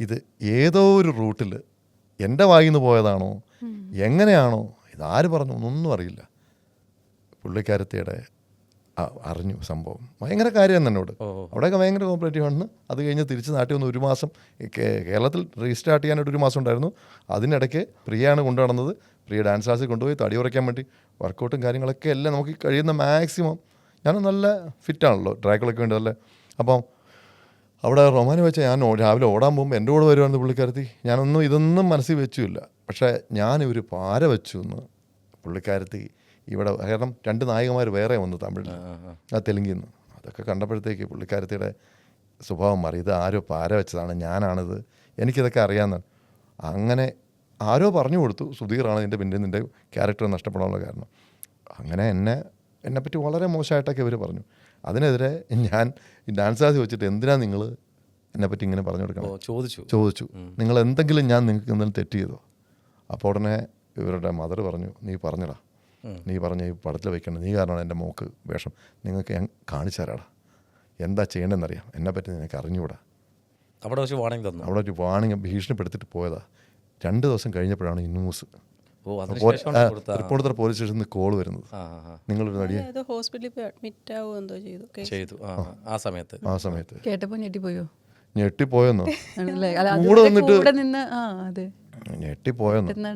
ഇത് ഏതോ ഒരു റൂട്ടിൽ എൻ്റെ വായിൽ നിന്ന് പോയതാണോ എങ്ങനെയാണോ ഇതാര് പറഞ്ഞു ഒന്നും അറിയില്ല. പുള്ളിക്കാരത്തിയുടെ അറിഞ്ഞു സംഭവം. ഭയങ്കര കാര്യം എന്നോട്. അവിടെയൊക്കെ ഭയങ്കര കോപ്പറേറ്റീവ് ആണ്. അത് കഴിഞ്ഞ് തിരിച്ച് നാട്ടിൽ വന്ന് 1 മാസം കേരളത്തിൽ റീസ്റ്റാർട്ട് ചെയ്യാനായിട്ട് 1 മാസം ഉണ്ടായിരുന്നു. അതിനിടയ്ക്ക് പ്രിയയാണ് കൊണ്ടു നടന്നത്. പ്രിയ ഡാൻസ് ക്ലാസ്സിൽ കൊണ്ടുപോയി തടി കുറയ്ക്കാൻ വേണ്ടി വർക്കൗട്ടും കാര്യങ്ങളൊക്കെ എല്ലാം നമുക്ക് കഴിയുന്ന മാക്സിമം. ഞാൻ നല്ല ഫിറ്റാണല്ലോ ട്രാക്കുകളൊക്കെ വേണ്ടി നല്ല. അപ്പം അവിടെ റൊമാനി വെച്ചാൽ ഞാൻ രാവിലെ ഓടാൻ പോകുമ്പോൾ എൻ്റെ കൂടെ വരുവായിരുന്നു പുള്ളിക്കാരത്തി. ഇതൊന്നും മനസ്സിൽ വെച്ചില്ല. പക്ഷേ ഞാനൊരു പാര വെച്ചു എന്ന് പുള്ളിക്കാരത്തി ഇവിടെ. കാരണം 2 നായികമാർ വേറെ വന്നു തമിഴിൽ, തെലുങ്കിൽ നിന്ന്. അതൊക്കെ കണ്ടപ്പോഴത്തേക്ക് പുള്ളിക്കാരത്തിയുടെ സ്വഭാവം മാറി. ഇത് ആരോ പാര വെച്ചതാണ്, ഞാനാണിത്, എനിക്കിതൊക്കെ അറിയാമെന്നാണ്. അങ്ങനെ ആരോ പറഞ്ഞു കൊടുത്തു സുധീറാണ് ഇതിൻ്റെ പിന്നിൽ നിൻ്റെ ക്യാരക്ടർ നഷ്ടപ്പെടാനുള്ള കാരണം. അങ്ങനെ എന്നെപ്പറ്റി വളരെ മോശമായിട്ടൊക്കെ ഇവർ പറഞ്ഞു. അതിനെതിരെ ഞാൻ ഈ ഡാൻസ് ക്ലാസ് വെച്ചിട്ട് എന്തിനാണ് നിങ്ങൾ എന്നെപ്പറ്റി ഇങ്ങനെ പറഞ്ഞു കൊടുക്കണം ചോദിച്ചു. നിങ്ങൾ എന്തെങ്കിലും ഞാൻ നിങ്ങൾക്ക് എന്തെങ്കിലും തെറ്റ് ചെയ്തോ? അപ്പോൾ ഉടനെ ഇവരുടെ മദർ പറഞ്ഞു, നീ പറഞ്ഞടാ, നീ പറഞ്ഞ ഈ പടത്തിൽ വയ്ക്കണം, നീ കാരണമാണ് എൻ്റെ മോക്ക് വേഷം, നിങ്ങൾക്ക് ഞാൻ കാണിച്ചു തരാടാ, എന്താ ചെയ്യേണ്ടതെന്നറിയാം, എന്നെപ്പറ്റി നിനക്ക് അറിഞ്ഞുകൂടാ. അവിടെ ഒരു വാണിംഗ് ഭീഷണിപ്പെടുത്തിയിട്ട് പോയതാ. 2 ദിവസം കഴിഞ്ഞപ്പോഴാണ് ഈ ന്യൂസ് തൃപ്പൂണിത്തുറ പോലീസ് സ്റ്റേഷനിൽ നിന്ന് കോൾ വരുന്നത്. നിങ്ങളൊരു നടിയെ ഹോസ്പിറ്റലിൽ അഡ്മിറ്റ് ആവുക എന്തോ ചെയ്തു. ആ സമയത്ത് കേട്ടപ്പോൾ ഞെട്ടിപ്പോയെന്നോ? കൂടെ വന്നിട്ട് ഞെട്ടിപ്പോയെന്നോ?